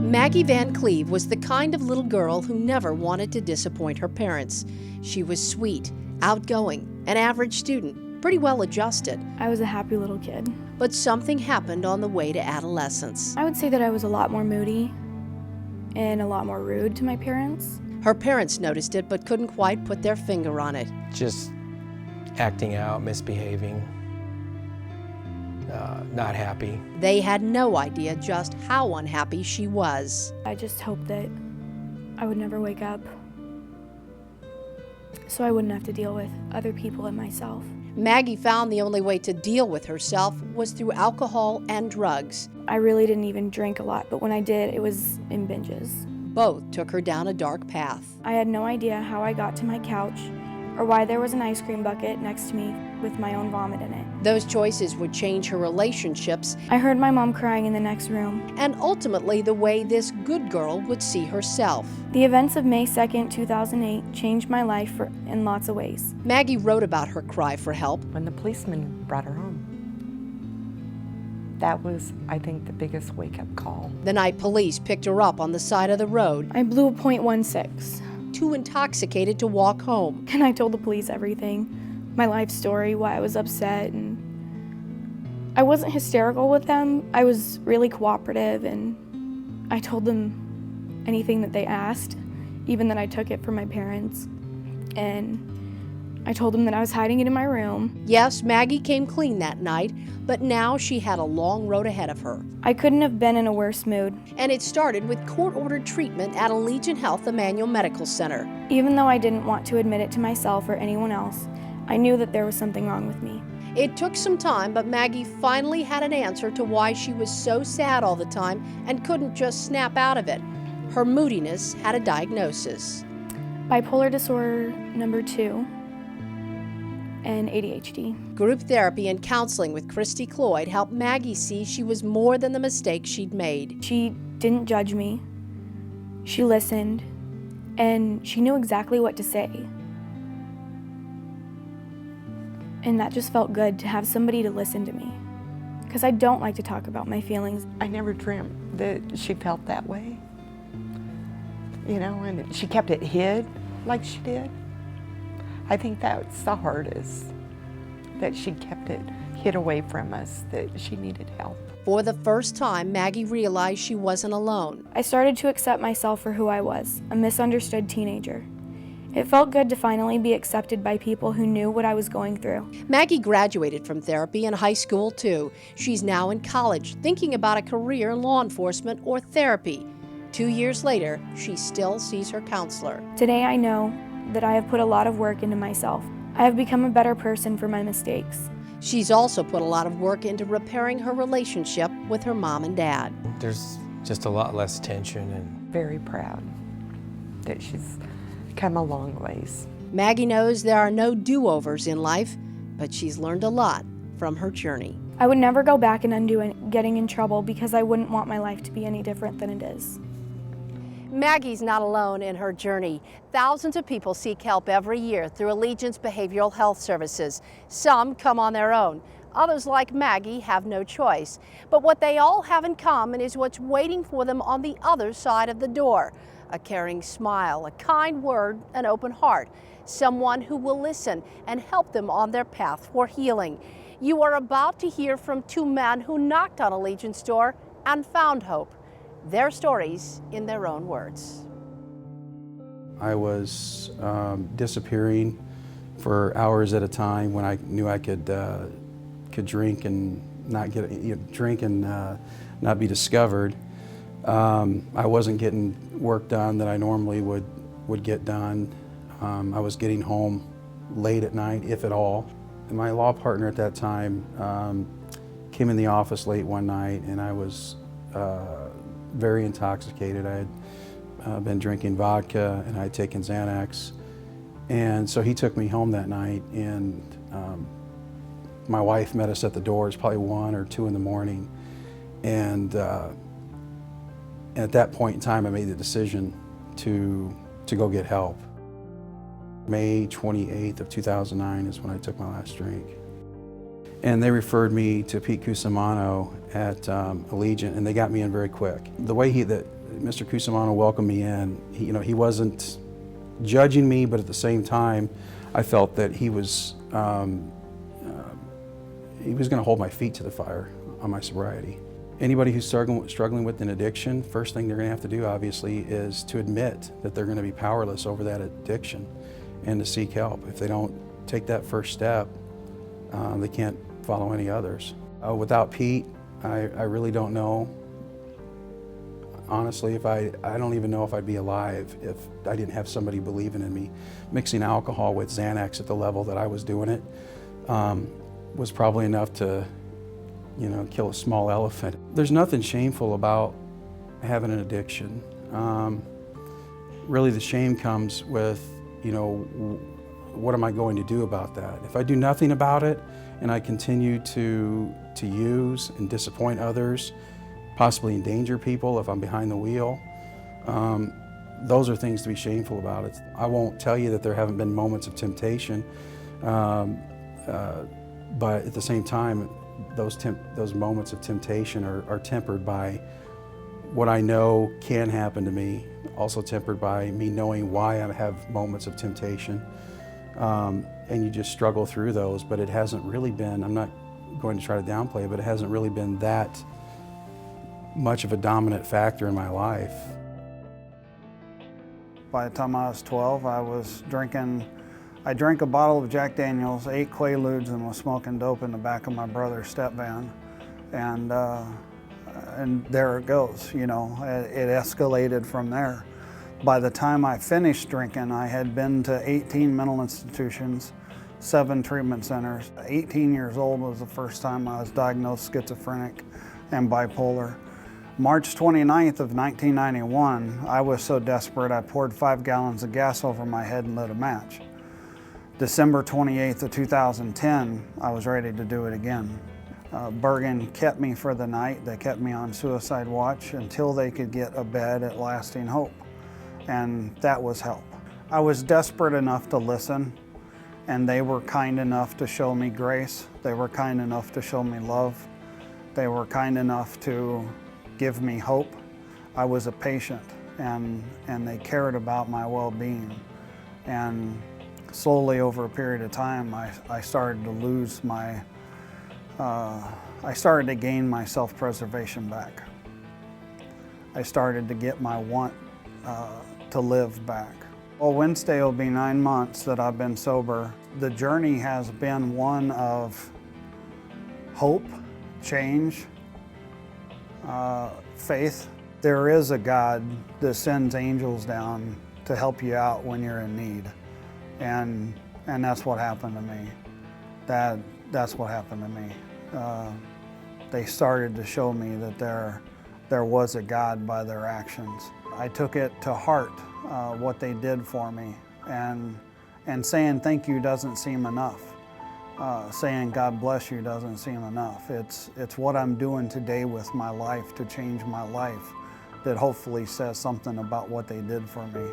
Maggie Van Cleve was the kind of little girl who never wanted to disappoint her parents. She was sweet, outgoing, an average student, pretty well adjusted. I was a happy little kid. But something happened on the way to adolescence. I would say that I was a lot more moody and a lot more rude to my parents. Her parents noticed it but couldn't quite put their finger on it. Just acting out, misbehaving, not happy. They had no idea just how unhappy she was. I just hoped that I would never wake up so I wouldn't have to deal with other people and myself. Maggie found the only way to deal with herself was through alcohol and drugs. I really didn't even drink a lot, but when I did, it was in binges. Both took her down a dark path. I had no idea how I got to my couch or why there was an ice cream bucket next to me with my own vomit in it. Those choices would change her relationships I heard my mom crying in the next room. and ultimately the way this good girl would see herself. The events of May 2nd, 2008 changed my life in lots of ways. Maggie wrote about her cry for help. When the policeman brought her home, that was, I think, the biggest wake-up call. The night police picked her up on the side of the road, I blew a .16. too intoxicated to walk home. And I told the police everything, my life story, why I was upset, and I wasn't hysterical with them. I was really cooperative, and I told them anything that they asked, even that I took it from my parents. And I told them that I was hiding it in my room. Yes, Maggie came clean that night, but now she had a long road ahead of her. I couldn't have been in a worse mood. And it started with court-ordered treatment at Allegiant Health Emmanuel Medical Center. Even though I didn't want to admit it to myself or anyone else, I knew that there was something wrong with me. It took some time, but Maggie finally had an answer to why she was so sad all the time and couldn't just snap out of it. Her moodiness had a diagnosis. Bipolar disorder number 2 and ADHD. Group therapy and counseling with Christy Cloyd helped Maggie see she was more than the mistake she'd made. She didn't judge me. She listened, and she knew exactly what to say. And that just felt good to have somebody to listen to me, because I don't like to talk about my feelings. I never dreamt that she felt that way, you know, and she kept it hid like she did. I think that's the hardest, that she kept it hid away from us, that she needed help. For the first time, Maggie realized she wasn't alone. I started to accept myself for who I was, a misunderstood teenager. It felt good to finally be accepted by people who knew what I was going through. Maggie graduated from therapy in high school, too. She's now in college, thinking about a career in law enforcement or therapy. 2 years later, she still sees her counselor. Today I know that I have put a lot of work into myself. I have become a better person for my mistakes. She's also put a lot of work into repairing her relationship with her mom and dad. There's just a lot less tension, and Very proud that she's come a long ways. Maggie knows there are no do-overs in life, but she's learned a lot from her journey. I would never go back and undo getting in trouble because I wouldn't want my life to be any different than it is. Maggie's not alone in her journey. Thousands of people seek help every year through Allegiant's behavioral health services. Some come on their own. Others, like Maggie, have no choice. But what they all have in common is what's waiting for them on the other side of the door. A caring smile, a kind word, an open heart. Someone who will listen and help them on their path for healing. You are about to hear from 2 men who knocked on Allegiant's door and found hope. Their stories in their own words. I was disappearing for hours at a time when I knew I could drink and not not be discovered. I wasn't getting work done that I normally would get done. I was getting home late at night, if at all. And my law partner at that time came in the office late one night, and I was very intoxicated. I had been drinking vodka and I had taken Xanax. And so he took me home that night, and my wife met us at the door. It's probably 1 or 2 in the morning. And at that point in time, I made the decision to go get help. May 28th of 2009 is when I took my last drink. And they referred me to Pete Cusimano at Allegiant, and they got me in very quick. The way that Mr. Cusimano welcomed me in, he wasn't judging me, but at the same time, I felt that he was going to hold my feet to the fire on my sobriety. Anybody who's struggling with an addiction, first thing they're going to have to do, obviously, is to admit that they're going to be powerless over that addiction and to seek help. If they don't take that first step, they can't follow any others. Without Pete, I really don't know. Honestly, I don't even know if I'd be alive if I didn't have somebody believing in me. Mixing alcohol with Xanax at the level that I was doing it was probably enough to, kill a small elephant. There's nothing shameful about having an addiction. Really, the shame comes with, what am I going to do about that? If I do nothing about it and I continue to use and disappoint others, possibly endanger people if I'm behind the wheel, those are things to be shameful about. I won't tell you that there haven't been moments of temptation, but at the same time, those moments of temptation are tempered by what I know can happen to me, also tempered by me knowing why I have moments of temptation. And you just struggle through those, but it hasn't really been, I'm not going to try to downplay it, but it hasn't really been that much of a dominant factor in my life. By the time I was 12, I drank a bottle of Jack Daniels, 8 Quaaludes, and was smoking dope in the back of my brother's step van. And there it goes, it escalated from there. By the time I finished drinking, I had been to 18 mental institutions, 7 treatment centers. 18 years old was the first time I was diagnosed schizophrenic and bipolar. March 29th of 1991, I was so desperate I poured 5 gallons of gas over my head and lit a match. December 28th of 2010, I was ready to do it again. Bergen kept me for the night. They kept me on suicide watch until they could get a bed at Lasting Hope, and that was help. I was desperate enough to listen, and they were kind enough to show me grace. They were kind enough to show me love. They were kind enough to give me hope. I was a patient, and they cared about my well-being. And slowly over a period of time, I started to lose my, I started to gain my self-preservation back. I started to get my want to live back. Well, Wednesday will be 9 months that I've been sober. The journey has been one of hope, change, faith. There is a God that sends angels down to help you out when you're in need. And that's what happened to me. That's what happened to me. They started to show me that there was a God by their actions. I took it to heart, what they did for me. And saying thank you doesn't seem enough. Saying God bless you doesn't seem enough. It's what I'm doing today with my life to change my life that hopefully says something about what they did for me.